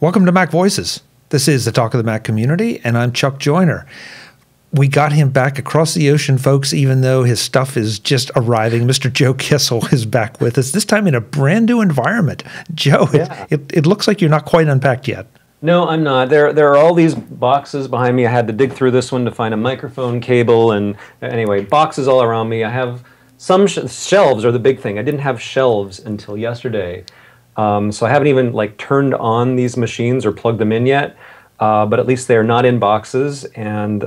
Welcome to Mac Voices. This is the Talk of the Mac community, and I'm Chuck Joyner. We got him back across the ocean, folks, even though his stuff is just arriving. Mr. Joe Kissell is back with us, this time in a brand new environment. Joe, yeah. it looks like you're not quite unpacked yet. No, I'm not. There are all these boxes behind me. I had to dig through this one to find a microphone cable, and anyway, boxes all around me. I have some shelves are the big thing. I didn't have shelves until yesterday. So I haven't even turned on these machines or plugged them in yet, but at least they're not in boxes. And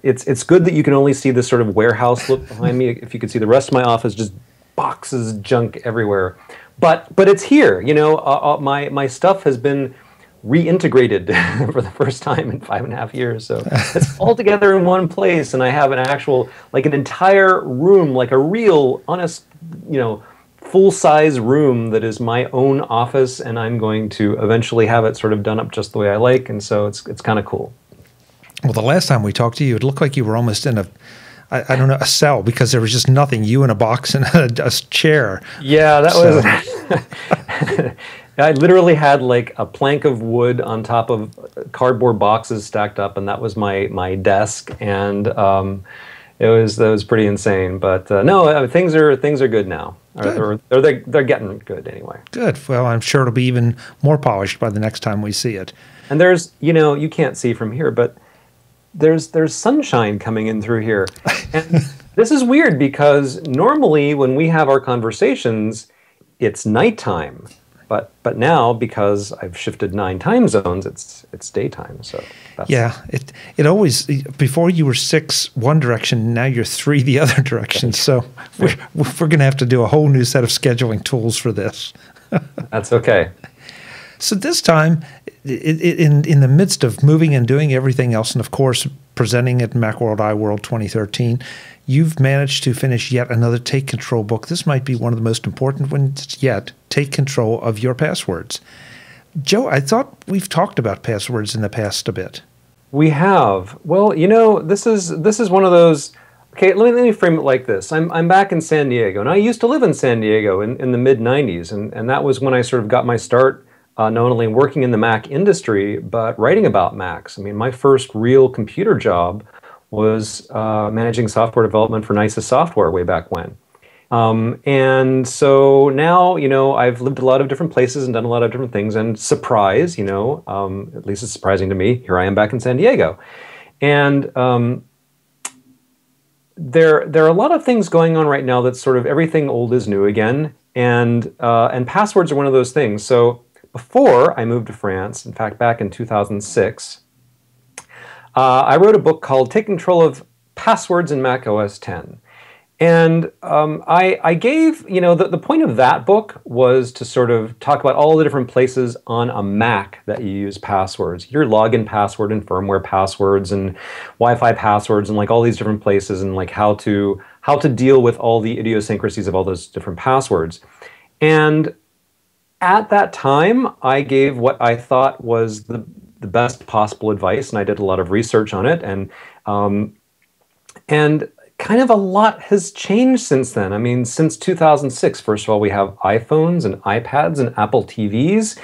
it's good that you can only see this sort of warehouse look behind me. If you could see the rest of my office, just boxes, junk everywhere. But it's here. My stuff has been reintegrated for the first time in 5.5 years. So it's all together in one place, and I have an actual an entire room, like a real, honest, full-size room that is my own office, and I'm going to eventually have it sort of done up just the way I like, and so it's kind of cool. Well, the last time we talked to you, it looked like you were almost in I don't know, a cell, because there was just nothing, you in a box and a chair. Yeah, that was... I literally had a plank of wood on top of cardboard boxes stacked up, and that was my desk, and that was pretty insane. But no, things are good now. Good. They're getting good anyway. Good. Well, I'm sure it'll be even more polished by the next time we see it. And there's, you can't see from here, but there's sunshine coming in through here. And this is weird because normally when we have our conversations, it's nighttime. But now, because I've shifted 9 time zones, it's daytime. So that's... Yeah, it always, before you were 6 one direction, now you're 3 the other direction. So we're going to have to do a whole new set of scheduling tools for this. That's okay. So this time, in the midst of moving and doing everything else, and of course presenting at Macworld iWorld 2013, you've managed to finish yet another Take Control book. This might be one of the most important ones yet. Take control of your passwords. Joe, I thought we've talked about passwords in the past a bit. We have. Well, this is one of those. Okay, let me frame it like this. I'm back in San Diego, and I used to live in San Diego in the mid-90s, and that was when I sort of got my start. Not only working in the Mac industry, but writing about Macs. I mean, my first real computer job was managing software development for Nicest Software way back when. And so now, I've lived a lot of different places and done a lot of different things, and surprise, at least it's surprising to me, here I am back in San Diego. And there are a lot of things going on right now that's sort of everything old is new again, and passwords are one of those things. So before I moved to France, in fact, back in 2006, I wrote a book called Take Control of Passwords in Mac OS X. And I gave, the point of that book was to sort of talk about all the different places on a Mac that you use passwords. Your login password and firmware passwords and Wi-Fi passwords and all these different places, and how to deal with all the idiosyncrasies of all those different passwords. And at that time, I gave what I thought was the best possible advice, and I did a lot of research on it, and kind of a lot has changed since then. I mean, since 2006, first of all, we have iPhones and iPads and Apple TVs.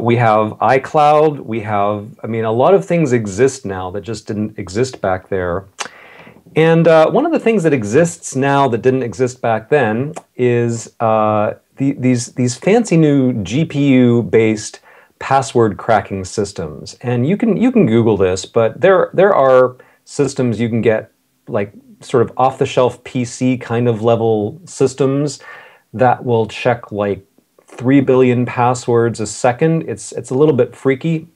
We have iCloud. We have, a lot of things exist now that just didn't exist back there. And one of the things that exists now that didn't exist back then is these fancy new GPU-based password cracking systems. And you can Google this, but there are systems you can get, sort of off-the-shelf PC kind of level systems that will check 3 billion passwords a second. It's a little bit freaky.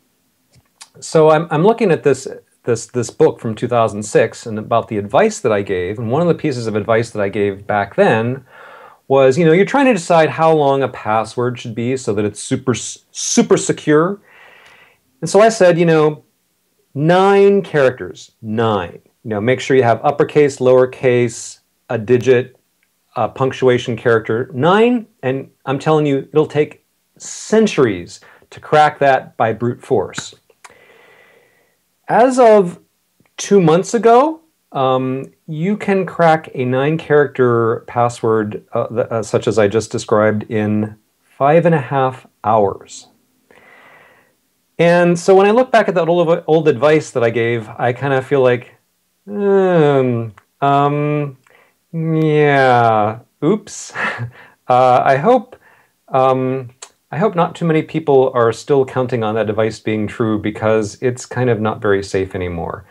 So I'm looking at this book from 2006 and about the advice that I gave, and one of the pieces of advice that I gave back then was, you're trying to decide how long a password should be so that it's super secure. And so I said, 9 characters, 9. Make sure you have uppercase, lowercase, a digit, a punctuation character, 9, and I'm telling you, it'll take centuries to crack that by brute force. As of 2 months ago, you can crack a 9-character password such as I just described in 5.5 hours. And so when I look back at that old advice that I gave, I kind of feel like, yeah, oops. I hope I hope not too many people are still counting on that advice being true, because it's kind of not very safe anymore.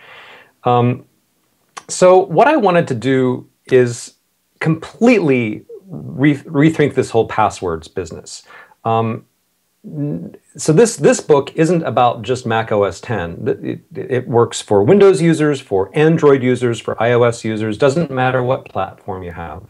So what I wanted to do is completely rethink this whole passwords business. So this book isn't about just Mac OS X. It works for Windows users, for Android users, for iOS users, doesn't matter what platform you have.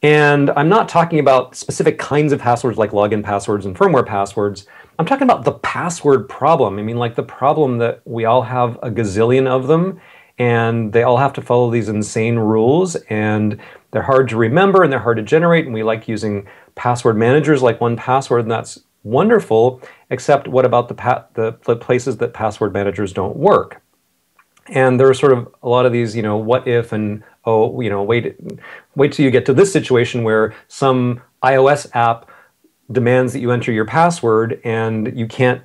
And I'm not talking about specific kinds of passwords like login passwords and firmware passwords. I'm talking about the password problem. I mean, like the problem that we all have a gazillion of them, and they all have to follow these insane rules, and they're hard to remember and they're hard to generate, and we like using password managers like 1Password, and that's wonderful, except what about the places that password managers don't work? And there are sort of a lot of these, what if, and wait till you get to this situation where some iOS app demands that you enter your password and you can't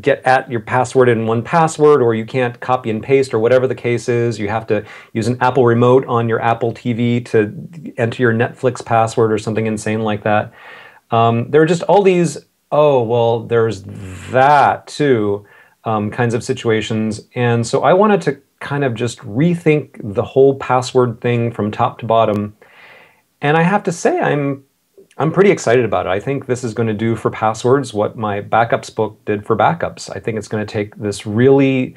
get at your password in 1Password, or you can't copy and paste, or whatever the case is. You have to use an Apple remote on your Apple TV to enter your Netflix password or something insane like that. There are just all these, oh, well, there's that too, kinds of situations. And so I wanted to kind of just rethink the whole password thing from top to bottom. And I have to say, I'm pretty excited about it. I think this is going to do for passwords what my backups book did for backups. I think it's going to take this really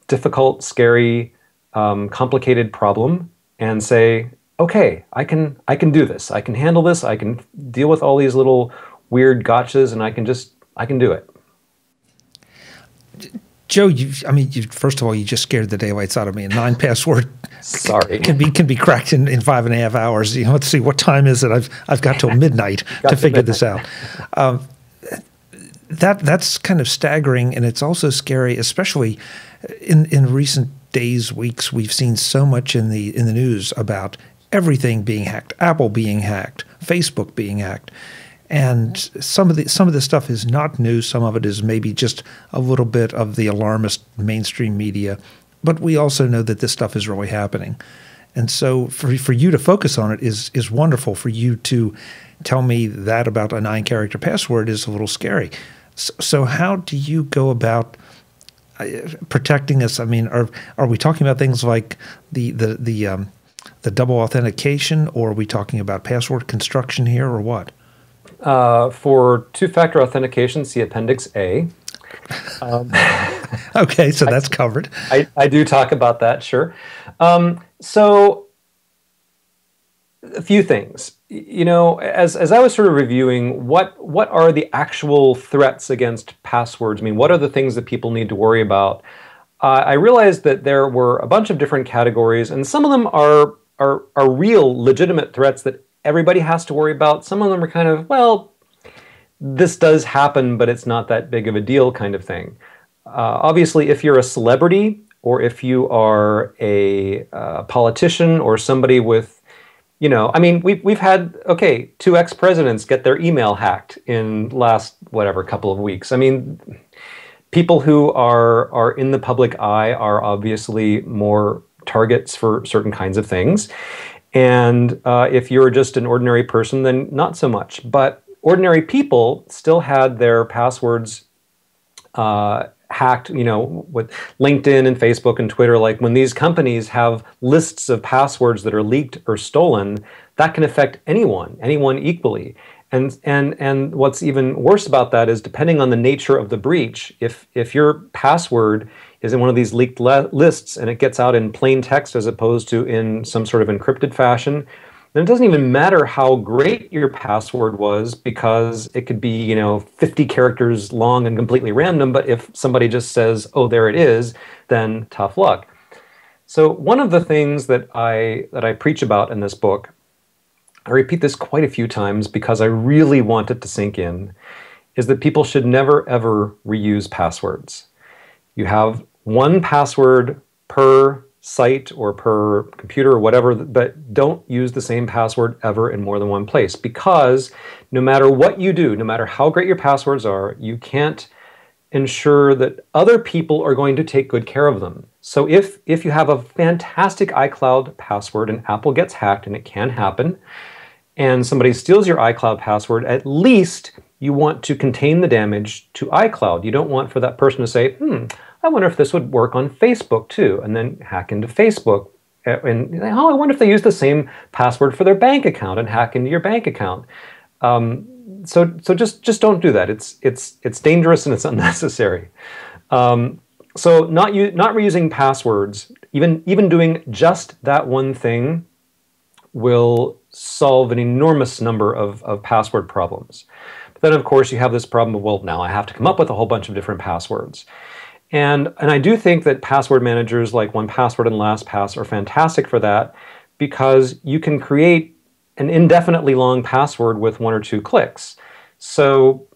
difficult, scary, complicated problem and say, okay, I can do this. I can handle this. I can deal with all these little weird gotchas, and I can do it. Joe, first of all, you just scared the daylights out of me. A 9-password Sorry. can be cracked in 5.5 hours. Let's see, what time is it? I've got till midnight to figure this out. That's kind of staggering, and it's also scary, especially in recent days, weeks. We've seen so much in the news about everything being hacked, Apple being hacked, Facebook being hacked. And some of the stuff is not new. Some of it is maybe just a little bit of the alarmist mainstream media. But we also know that this stuff is really happening. And so for you to focus on it is wonderful. For you to tell me that about a 9-character password is a little scary. So how do you go about protecting us? I mean, are we talking about things like the double authentication, or are we talking about password construction here, or what? For two-factor authentication, see Appendix A. Okay, so that's covered. I do talk about that, sure. So a few things. As I was sort of reviewing, what are the actual threats against passwords? I mean, what are the things that people need to worry about? I realized that there were a bunch of different categories, and some of them are real, legitimate threats that everybody has to worry about. Some of them are kind of, well, this does happen, but it's not that big of a deal kind of thing. Obviously, if you're a celebrity, or if you are a politician, or somebody with, I mean, we've had, 2 ex-presidents get their email hacked in last, couple of weeks. I mean, people who are in the public eye are obviously more targets for certain kinds of things. And if you're just an ordinary person, then not so much. But ordinary people still had their passwords hacked, with LinkedIn and Facebook and Twitter. Like when these companies have lists of passwords that are leaked or stolen, that can affect anyone equally. And what's even worse about that is, depending on the nature of the breach, if your password is in one of these leaked lists and it gets out in plain text as opposed to in some sort of encrypted fashion, then it doesn't even matter how great your password was, because it could be 50 characters long and completely random. But if somebody just says, oh, there it is, then tough luck. So one of the things that I preach about in this book, I repeat this quite a few times because I really want it to sink in, is that people should never, ever reuse passwords. You have one password per site or per computer or whatever, but don't use the same password ever in more than one place, because no matter what you do, no matter how great your passwords are, you can't ensure that other people are going to take good care of them. So if you have a fantastic iCloud password and Apple gets hacked, and it can happen, and somebody steals your iCloud password, at least you want to contain the damage to iCloud. You don't want for that person to say, I wonder if this would work on Facebook too, and then hack into Facebook. And oh, I wonder if they use the same password for their bank account and hack into your bank account. So just don't do that. It's dangerous and it's unnecessary. So not reusing passwords, even doing just that one thing, will solve an enormous number of password problems. But then, of course, you have this problem of, well, now I have to come up with a whole bunch of different passwords. And I do think that password managers like 1Password and LastPass are fantastic for that, because you can create an indefinitely long password with 1 or 2 clicks. So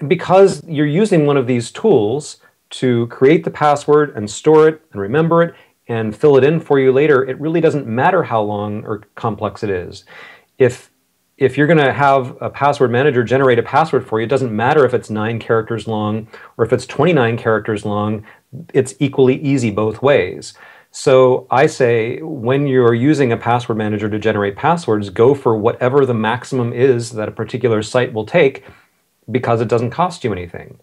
because you're using one of these tools to create the password and store it and remember it and fill it in for you later, it really doesn't matter how long or complex it is. If you're going to have a password manager generate a password for you, it doesn't matter if it's 9 characters long or if it's 29 characters long. It's equally easy both ways. So I say, when you're using a password manager to generate passwords, go for whatever the maximum is that a particular site will take, because it doesn't cost you anything.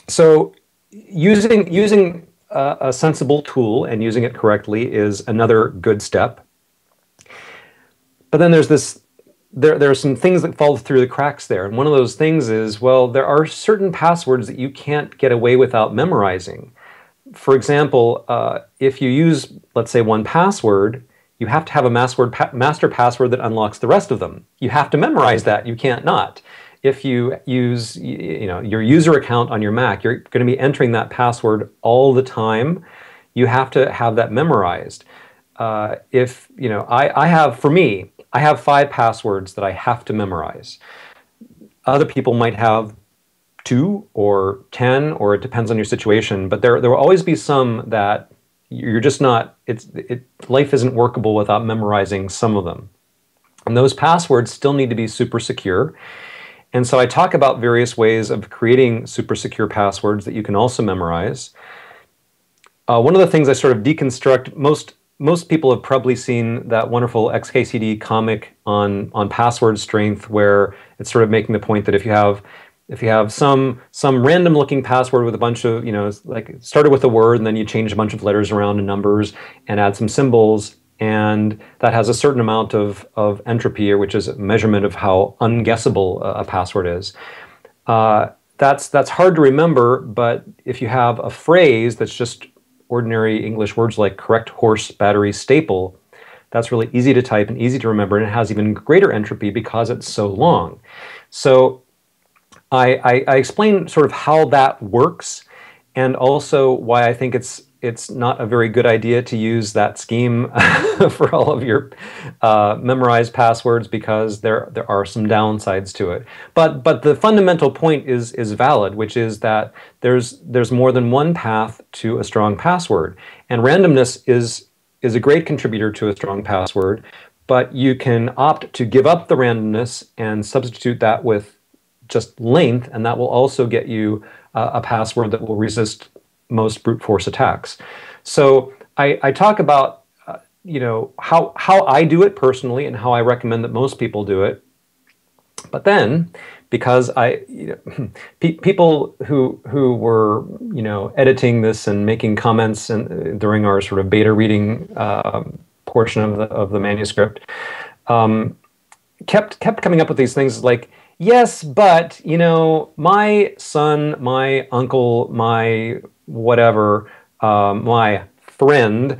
So using a sensible tool and using it correctly is another good step. But then there are some things that fall through the cracks there. And one of those things is, well, there are certain passwords that you can't get away without memorizing. For example, if you use, let's say, 1Password, you have to have a master password that unlocks the rest of them. You have to memorize that. You can't not. If you use your user account on your Mac, you're going to be entering that password all the time. You have to have that memorized. I have 5 passwords that I have to memorize. Other people might have 2 or 10, or it depends on your situation, but there will always be some that you're just not, life isn't workable without memorizing some of them. And those passwords still need to be super secure. And so I talk about various ways of creating super secure passwords that you can also memorize. One of the things I sort of deconstruct, most people have probably seen that wonderful XKCD comic on password strength, where it's sort of making the point that if you have some random looking password with a bunch of, like started with a word and then you change a bunch of letters around and numbers and add some symbols, and that has a certain amount of entropy, which is a measurement of how unguessable a password is. That's hard to remember, but if you have a phrase that's just ordinary English words like correct horse battery staple, that's really easy to type and easy to remember, and it has even greater entropy because it's so long. So I explain sort of how that works, and also why I think it's not a very good idea to use that scheme for all of your memorized passwords, because there are some downsides to it. But the fundamental point is valid, which is that there's more than one path to a strong password, and randomness is a great contributor to a strong password. But you can opt to give up the randomness and substitute that with just length, and that will also get you a password that will resist most brute force attacks. So I talk about how I do it personally and how I recommend that most people do it. But then, because people who were editing this and making comments during our sort of beta reading portion of the manuscript, kept coming up with these things like, yes, but my son, my uncle, my whatever, my friend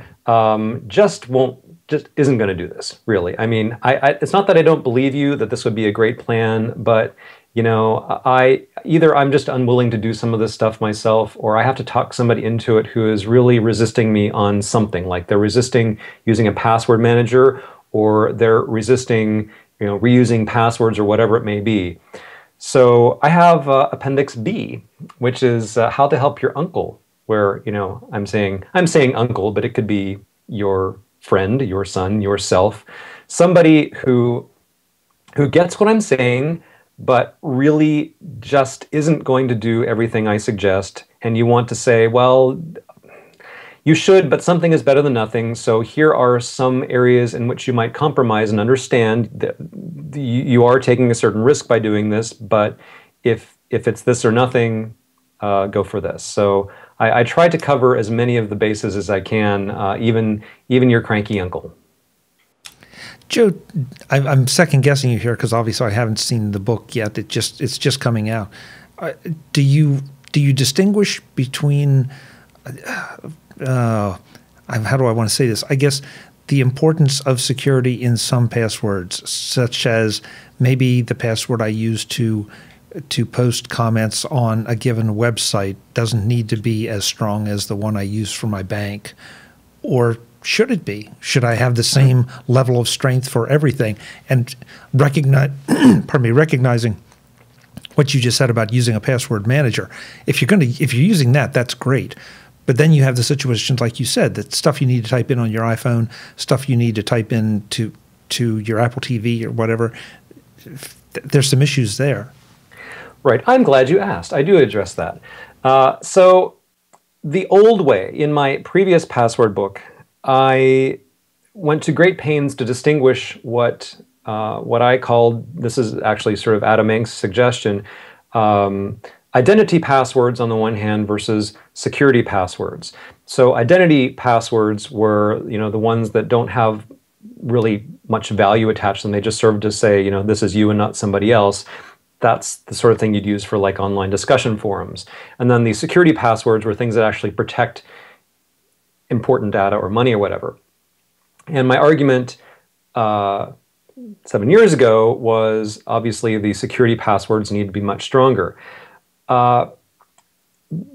just isn't going to do this, really. I mean, it's not that I don't believe you that this would be a great plan, but either I'm just unwilling to do some of this stuff myself, or I have to talk somebody into it who is really resisting me on something, like they're resisting using a password manager, or they're resisting reusing passwords, or whatever it may be. So I have Appendix B, which is how to help your uncle, where I'm saying uncle, but it could be your friend, your son, yourself, somebody who gets what I'm saying, but really just isn't going to do everything I suggest, and you want to say, well, you should, but something is better than nothing. So here are some areas in which you might compromise and understand that you are taking a certain risk by doing this, but if it's this or nothing, go for this. So I try to cover as many of the bases as I can, even your cranky uncle. Joe, I'm second guessing you here because obviously I haven't seen the book yet. It's just coming out. Do you distinguish between how do I want to say this? I guess the importance of security in some passwords, such as maybe the password I use to post comments on a given website doesn't need to be as strong as the one I use for my bank, or should it be? Should I have the same level of strength for everything? And recognizing what you just said about using a password manager. If you're using that, that's great. But then you have the situations like you said, that stuff you need to type in on your iPhone, stuff you need to type in to your Apple TV or whatever. There's some issues there. Right. I'm glad you asked. I do address that. So the old way, in my previous password book, I went to great pains to distinguish what I called, this is actually sort of Adam Eng's suggestion, identity passwords on the one hand versus security passwords. So identity passwords were, the ones that don't have really much value attached to them. They just serve to say, this is you and not somebody else. That's the sort of thing you'd use for like online discussion forums. And then the security passwords were things that actually protect important data or money or whatever. And my argument 7 years ago was obviously the security passwords need to be much stronger. But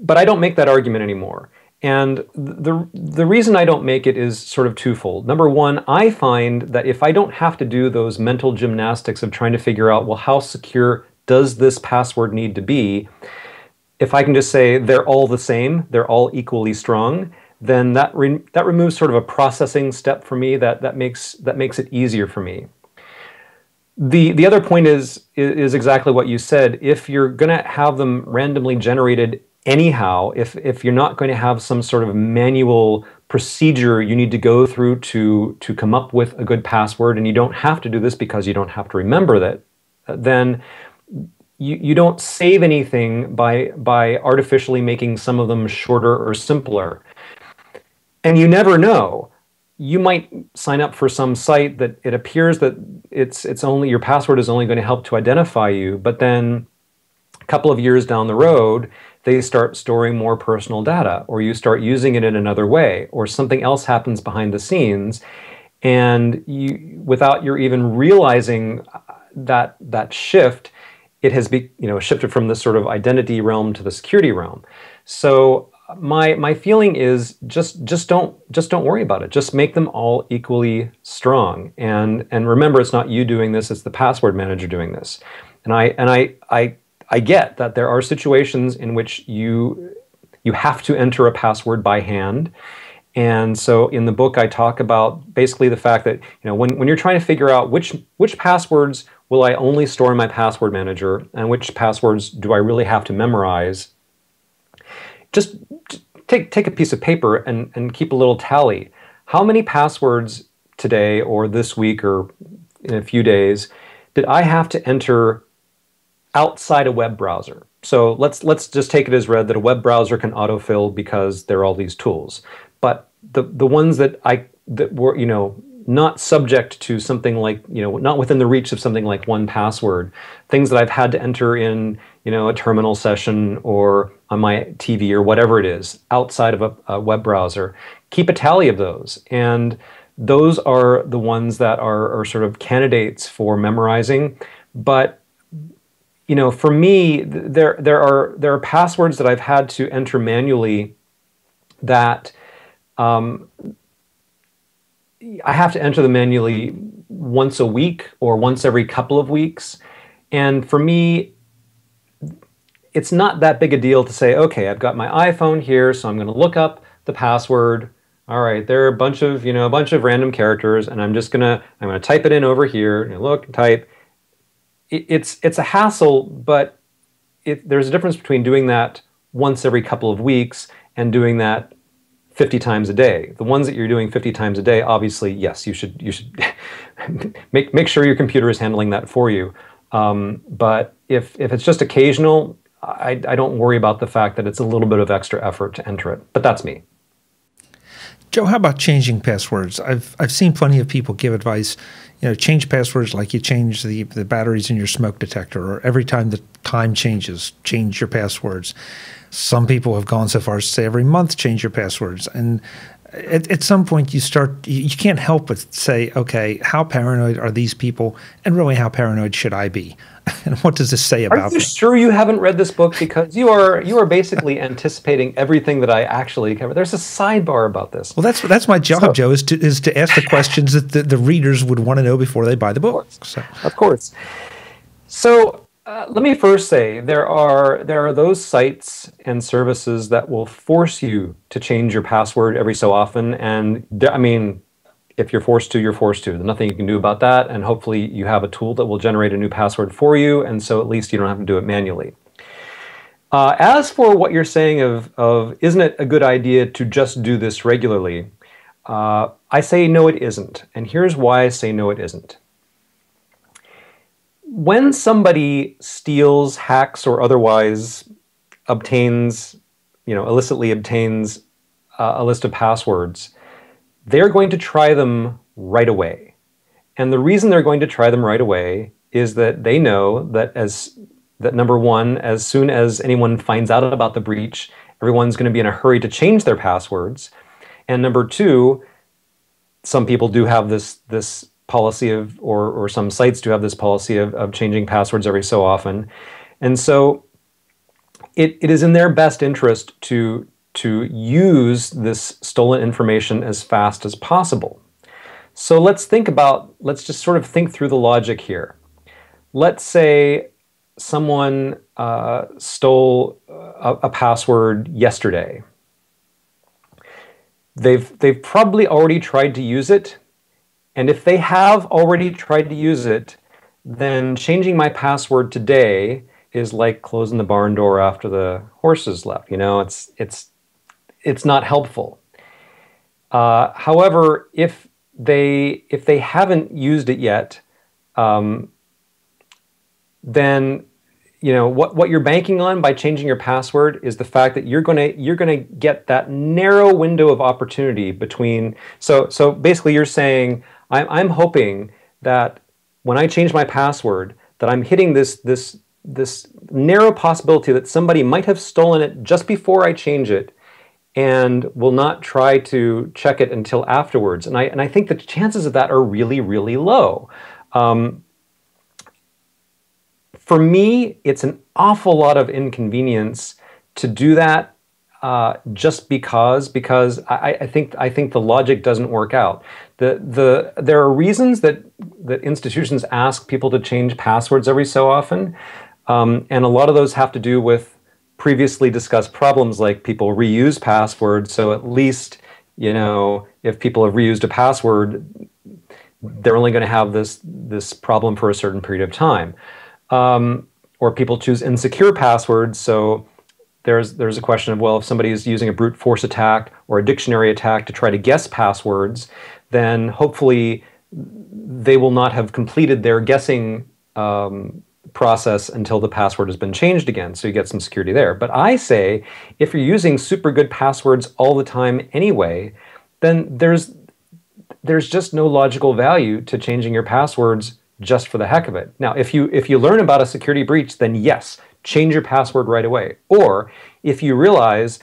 I don't make that argument anymore. And the reason I don't make it is sort of twofold. Number one, I find that if I don't have to do those mental gymnastics of trying to figure out, well, how secure does this password need to be? If I can just say they're all the same, they're all equally strong, then that removes sort of a processing step for me that makes it easier for me. The other point is exactly what you said. If you're going to have them randomly generated anyhow, if you're not going to have some sort of manual procedure you need to go through to come up with a good password, and you don't have to do this because you don't have to remember that, then you don't save anything by artificially making some of them shorter or simpler. And you never know. You might sign up for some site that it appears that it's only your password is only going to help to identify you, but then a couple of years down the road, they start storing more personal data, or you start using it in another way, or something else happens behind the scenes, and without your even realizing that shift, it has shifted from this sort of identity realm to the security realm. So my feeling is just don't worry about it. Just make them all equally strong. And remember, it's not you doing this; it's the password manager doing this. And I get that there are situations in which you have to enter a password by hand. And so in the book, I talk about basically the fact that when you're trying to figure out which passwords will I only store in my password manager and which passwords do I really have to memorize, just take a piece of paper and keep a little tally. How many passwords today or this week or in a few days did I have to enter outside a web browser? So let's just take it as read that a web browser can autofill because there are all these tools. But the ones that were not subject to something like not within the reach of something like 1Password, things that I've had to enter in a terminal session or on my TV or whatever it is outside of a web browser, keep a tally of those. And those are the ones that are sort of candidates for memorizing. But for me, there are passwords that I've had to enter manually that I have to enter them manually once a week or once every couple of weeks. And for me, it's not that big a deal to say, okay, I've got my iPhone here, so I'm going to look up the password. All right, there are a bunch of random characters, and I'm going to type it in over here, look, type. it's a hassle, but there's a difference between doing that once every couple of weeks and doing that 50 times a day. The ones that you're doing 50 times a day, obviously, yes, you should make sure your computer is handling that for you. But if it's just occasional, I don't worry about the fact that it's a little bit of extra effort to enter it. But that's me. Joe, how about changing passwords? I've seen plenty of people give advice, change passwords like you change the batteries in your smoke detector, or every time the time changes, change your passwords. Some people have gone so far as to say every month change your passwords. And at some point you can't help but say, okay, how paranoid are these people, and really how paranoid should I be? And what does this say about me? Are you sure you haven't read this book? Because you are basically anticipating everything that I actually cover. There's a sidebar about this. Well, that's my job, Joe, is to ask the questions that the readers would want to know before they buy the book. Of course. So let me first say there are those sites and services that will force you to change your password every so often, and I mean, if you're forced to, you're forced to. There's nothing you can do about that, and hopefully you have a tool that will generate a new password for you, and so at least you don't have to do it manually. As for what you're saying of isn't it a good idea to just do this regularly, I say no, it isn't, and here's why I say no, it isn't. When somebody steals, hacks, or otherwise obtains, illicitly obtains a list of passwords, they're going to try them right away. And the reason they're going to try them right away is that they know that number one, as soon as anyone finds out about the breach, everyone's going to be in a hurry to change their passwords. And number two, some people do have this policy of, or some sites do have this policy of changing passwords every so often. And so it is in their best interest to use this stolen information as fast as possible. So let's just sort of think through the logic here. Let's say someone stole a password yesterday. They've probably already tried to use it, and if they have already tried to use it, then changing my password today is like closing the barn door after the horses left. It's not helpful. However, if they haven't used it yet, then what you're banking on by changing your password is the fact that you're gonna get that narrow window of opportunity between. So basically, you're saying I'm hoping that when I change my password, that I'm hitting this narrow possibility that somebody might have stolen it just before I change it, and will not try to check it until afterwards. And I think the chances of that are really, really low. For me, it's an awful lot of inconvenience to do that just because I think the logic doesn't work out. There are reasons that institutions ask people to change passwords every so often, and a lot of those have to do with previously discussed problems like people reuse passwords. So at least, if people have reused a password, they're only going to have this problem for a certain period of time. Or people choose insecure passwords. So there's a question of, well, if somebody is using a brute force attack or a dictionary attack to try to guess passwords, then hopefully they will not have completed their guessing process until the password has been changed again, so you get some security there. But I say, if you're using super good passwords all the time anyway, then there's just no logical value to changing your passwords just for the heck of it. Now, if you learn about a security breach, then yes, change your password right away. Or if you realize,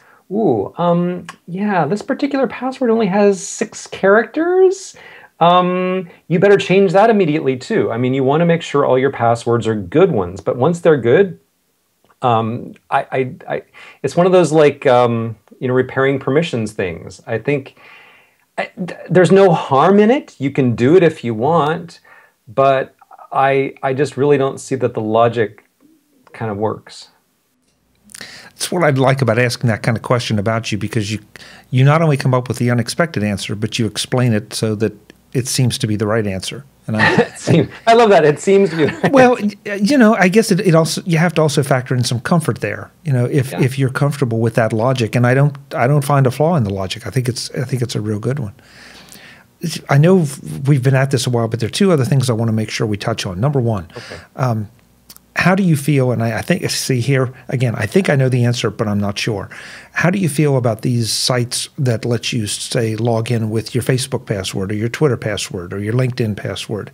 yeah, this particular password only has 6 characters, you better change that immediately too. I mean, you want to make sure all your passwords are good ones, but once they're good, it's one of those like, repairing permissions things. I think there's no harm in it. You can do it if you want, but I just really don't see that the logic kind of works. That's what I'd like about asking that kind of question about you, because you not only come up with the unexpected answer, but you explain it so that it seems to be the right answer. And I love that. It seems to be the right well, you know, I guess it also, you have to also factor in some comfort there. You know, if you're comfortable with that logic, and I don't find a flaw in the logic. I think it's a real good one. I know we've been at this a while, but there are two other things I want to make sure we touch on. Number one, how do you feel, and I think, see here, again, I think I know the answer, but I'm not sure. How do you feel about these sites that let you, say, log in with your Facebook password or your Twitter password or your LinkedIn password?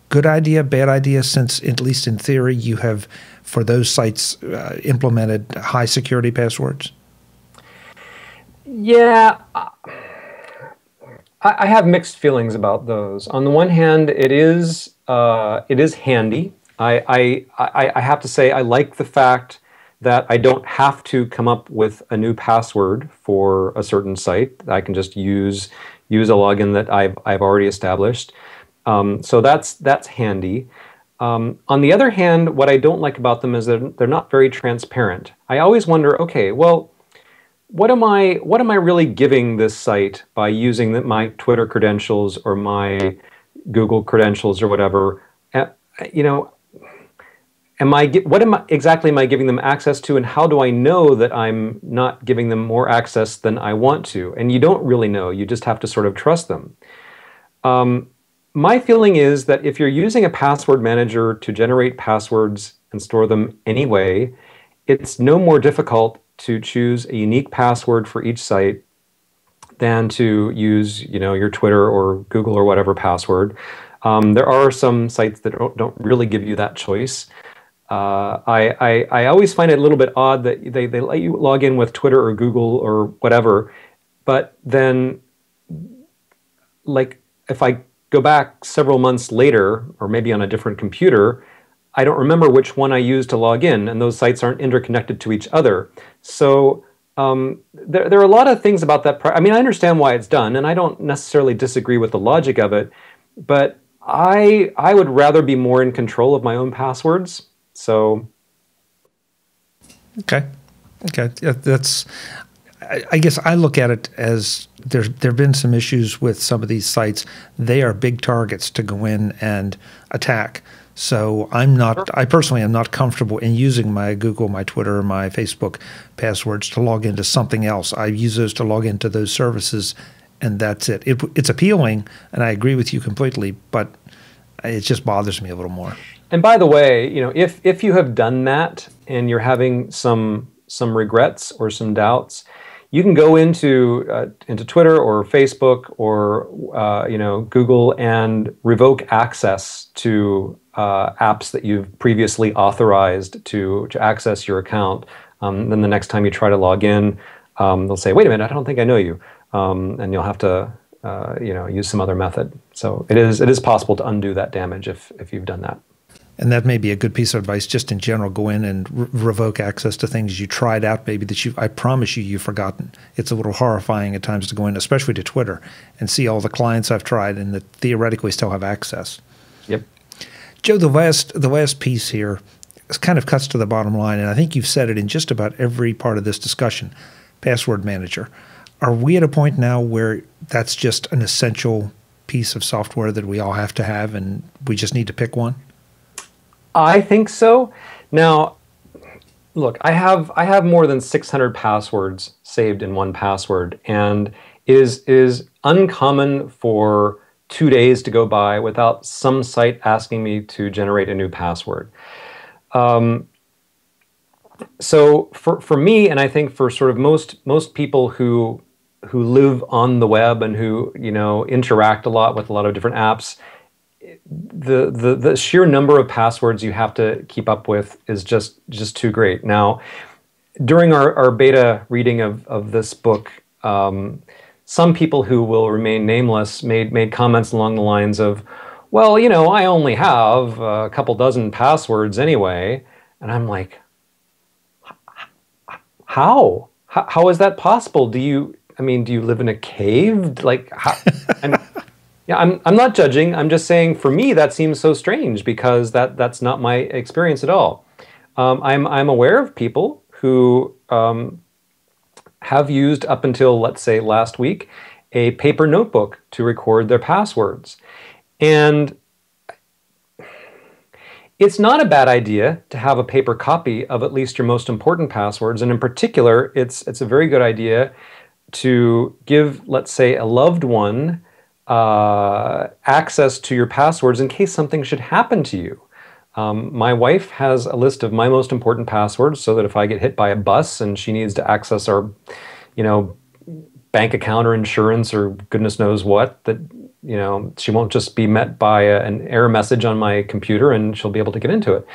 Good idea, bad idea, since at least in theory you have, for those sites, implemented high security passwords? Yeah, I have mixed feelings about those. On the one hand, it is handy. I have to say I like the fact that I don't have to come up with a new password for a certain site. I can just use a login that I've already established. So that's handy. On the other hand, what I don't like about them is that they're not very transparent. I always wonder, okay, well, what am I really giving this site by using my Twitter credentials or my Google credentials or whatever? You know, what exactly am I giving them access to, and how do I know that I'm not giving them more access than I want to? And you don't really know. You just have to sort of trust them. My feeling is that if you're using a password manager to generate passwords and store them anyway, it's no more difficult to choose a unique password for each site than to use, you know, your Twitter or Google or whatever password. There are some sites that don't really give you that choice. I always find it a little bit odd that they let you log in with Twitter or Google or whatever, but then, like, if I go back several months later, or maybe on a different computer, I don't remember which one I used to log in, and those sites aren't interconnected to each other. So there are a lot of things about that. I mean, I understand why it's done, and I don't necessarily disagree with the logic of it, but I would rather be more in control of my own passwords. So, okay, yeah, that's. I guess I look at it as there've been some issues with some of these sites. They are big targets to go in and attack. So I personally am not comfortable in using my Google, my Twitter, my Facebook passwords to log into something else. I use those to log into those services, and that's it. It's appealing, and I agree with you completely, but it just bothers me a little more. And by the way, you know, if you have done that and you're having some regrets or some doubts, you can go into Twitter or Facebook or you know, Google and revoke access to apps that you've previously authorized to access your account. Then the next time you try to log in, they'll say, "Wait a minute, I don't think I know you," and you'll have to you know, use some other method. So it is possible to undo that damage if you've done that. And that may be a good piece of advice just in general. Go in and revoke access to things you tried out, maybe that I promise you've forgotten. It's a little horrifying at times to go in, especially to Twitter, and see all the clients I've tried and that theoretically still have access. Yep. Joe, the last piece here kind of cuts to the bottom line, and I think you've said it in just about every part of this discussion. Password manager. Are we at a point now where that's just an essential piece of software that we all have to have, and we just need to pick one? I think so. Now, look, I have more than 600 passwords saved in 1Password, and it is uncommon for 2 days to go by without some site asking me to generate a new password. So for me, and I think for sort of most people who live on the web and who, you know, interact a lot with a lot of different apps, the sheer number of passwords you have to keep up with is just too great. Now, during our beta reading of this book, some people who will remain nameless made comments along the lines of, "Well, you know, I only have a couple dozen passwords anyway," and I'm like, how is that possible? Do you live in a cave? Like, how? Yeah, I'm not judging. I'm just saying, for me, that seems so strange because that's not my experience at all. I'm aware of people who have used up until, let's say, last week, a paper notebook to record their passwords. And it's not a bad idea to have a paper copy of at least your most important passwords. And in particular, it's a very good idea to give, let's say, a loved one access to your passwords in case something should happen to you. My wife has a list of my most important passwords so that if I get hit by a bus and she needs to access our, bank account or insurance or goodness knows what, that she won't just be met by an error message on my computer and she'll be able to get into it.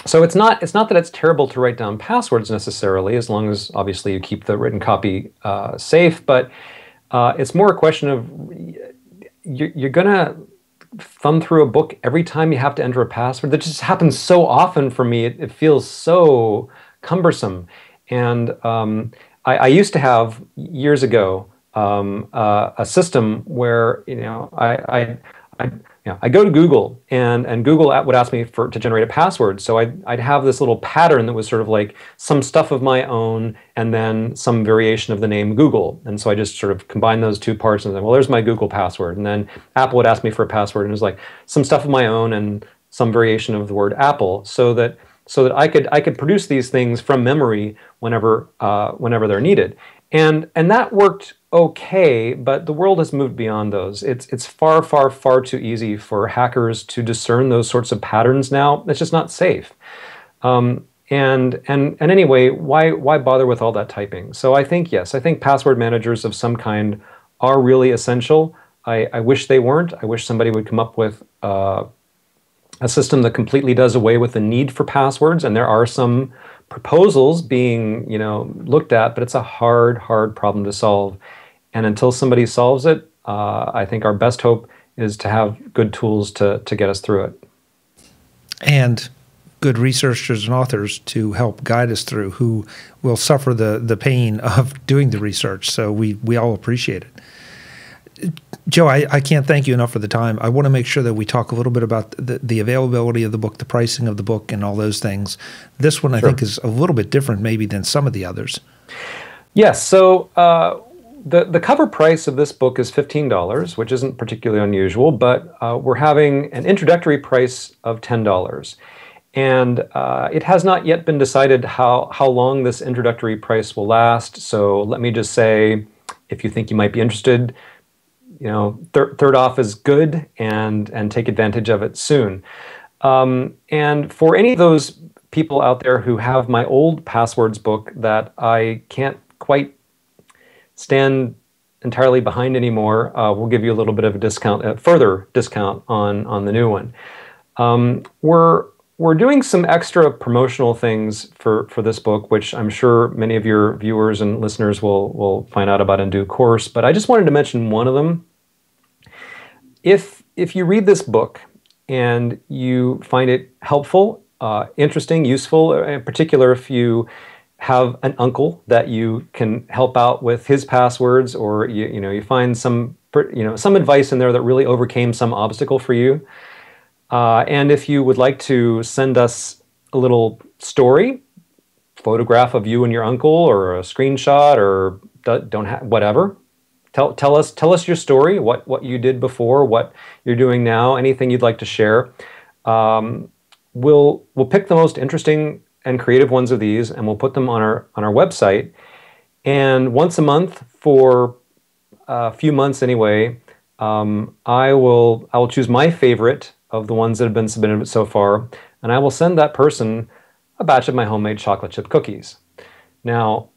So it's not that it's terrible to write down passwords necessarily, as long as obviously you keep the written copy safe. But it's more a question of you're gonna thumb through a book every time you have to enter a password. That just happens so often for me. It feels so cumbersome. And I used to have years ago a system where I go to Google and Google would ask me to generate a password. So I'd have this little pattern that was sort of like some stuff of my own and then some variation of the name Google. And so I just sort of combined those two parts and then, well, there's my Google password. And then Apple would ask me for a password and it was like some stuff of my own and some variation of the word Apple, so that I could produce these things from memory whenever they're needed. And that worked okay, but the world has moved beyond those. It's far, far, far too easy for hackers to discern those sorts of patterns now. It's just not safe. And anyway, why bother with all that typing? So I think, yes, I think password managers of some kind are really essential. I wish they weren't. I wish somebody would come up with a system that completely does away with the need for passwords. And there are some proposals being, looked at, but it's a hard problem to solve. And until somebody solves it, I think our best hope is to have good tools to get us through it. And good researchers and authors to help guide us through, who will suffer the pain of doing the research. So we all appreciate it. Joe, I can't thank you enough for the time. I want to make sure that we talk a little bit about the availability of the book, the pricing of the book, and all those things. This one, I think, is a little bit different maybe than some of the others. Yes. So the cover price of this book is $15, which isn't particularly unusual, but we're having an introductory price of $10. And it has not yet been decided how long this introductory price will last. So let me just say, if you think you might be interested, third off is good, and take advantage of it soon. And for any of those people out there who have my old passwords book that I can't quite stand entirely behind anymore, we'll give you a little bit of a discount, further discount on the new one. We're doing some extra promotional things for this book, which I'm sure many of your viewers and listeners will find out about in due course. But I just wanted to mention one of them. If you read this book and you find it helpful, interesting, useful, in particular if you have an uncle that you can help out with his passwords, or you find some advice in there that really overcame some obstacle for you. And if you would like to send us a little story, photograph of you and your uncle, or a screenshot, or whatever, tell us your story, what you did before, what you're doing now, anything you'd like to share. We'll pick the most interesting and creative ones of these, and we'll put them on our website. And once a month for a few months anyway, I will choose my favorite of the ones that have been submitted so far, and I will send that person a batch of my homemade chocolate chip cookies. Now,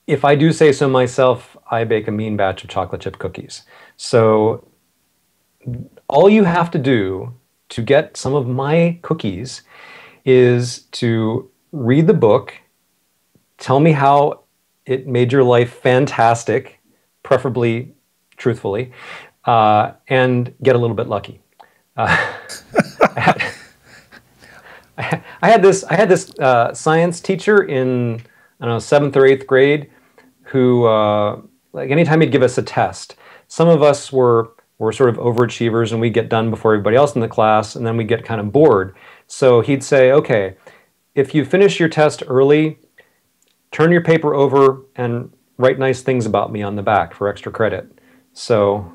if I do say so myself, I bake a mean batch of chocolate chip cookies. So all you have to do to get some of my cookies is to read the book, tell me how it made your life fantastic, preferably truthfully, and get a little bit lucky. I had this science teacher in, I don't know, 7th or 8th grade who, like anytime he'd give us a test, some of us were sort of overachievers and we'd get done before everybody else in the class, and then we'd get kind of bored. So he'd say, okay, if you finish your test early, turn your paper over and write nice things about me on the back for extra credit. So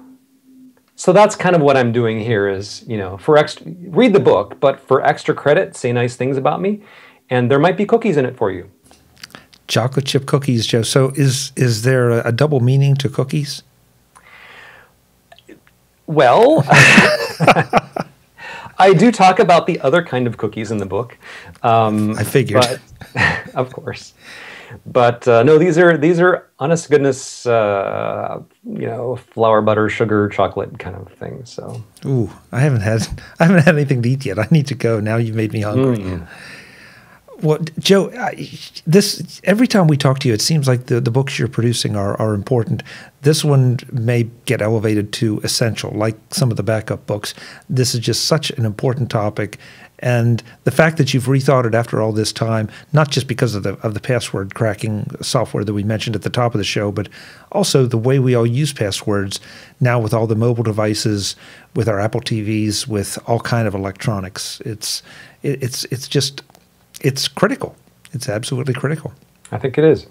that's kind of what I'm doing here is, read the book, but for extra credit, say nice things about me, and there might be cookies in it for you. Chocolate chip cookies, Joe. So is there a double meaning to cookies? Well, I do talk about the other kind of cookies in the book. I figured. But, of course. But no, these are honest to goodness, flour, butter, sugar, chocolate kind of things. So. Ooh, I haven't had anything to eat yet. I need to go. Now you've made me hungry. Well, Joe, every time we talk to you, it seems like the books you're producing are important. This one may get elevated to essential, like some of the backup books. This is just such an important topic, and the fact that you've rethought it after all this time, not just because of the password cracking software that we mentioned at the top of the show, but also the way we all use passwords now with all the mobile devices, with our Apple TVs, with all kind of electronics. It's critical. It's absolutely critical. I think it is.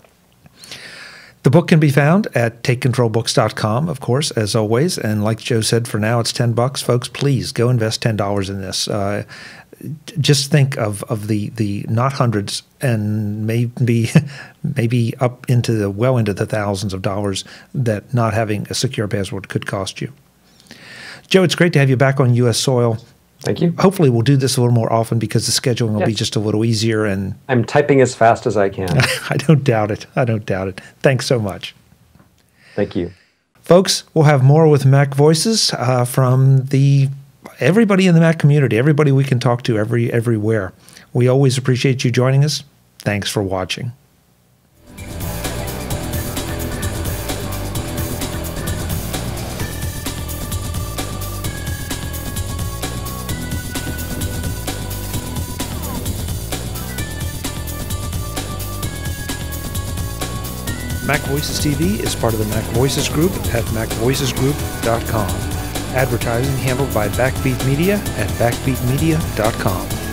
The book can be found at takecontrolbooks.com, of course, as always. And like Joe said, for now it's $10. Folks, please go invest $10 in this. Just think of the not hundreds and maybe up into the thousands of dollars that not having a secure password could cost you. Joe, it's great to have you back on U.S. soil. Thank you. Hopefully we'll do this a little more often because the scheduling will be just a little easier. And I'm typing as fast as I can. I don't doubt it. Thanks so much. Thank you. Folks, we'll have more with Mac Voices from everybody in the Mac community, everybody we can talk to everywhere. We always appreciate you joining us. Thanks for watching. Mac Voices TV is part of the Mac Voices Group at MacVoicesGroup.com. Advertising handled by Backbeat Media at BackbeatMedia.com.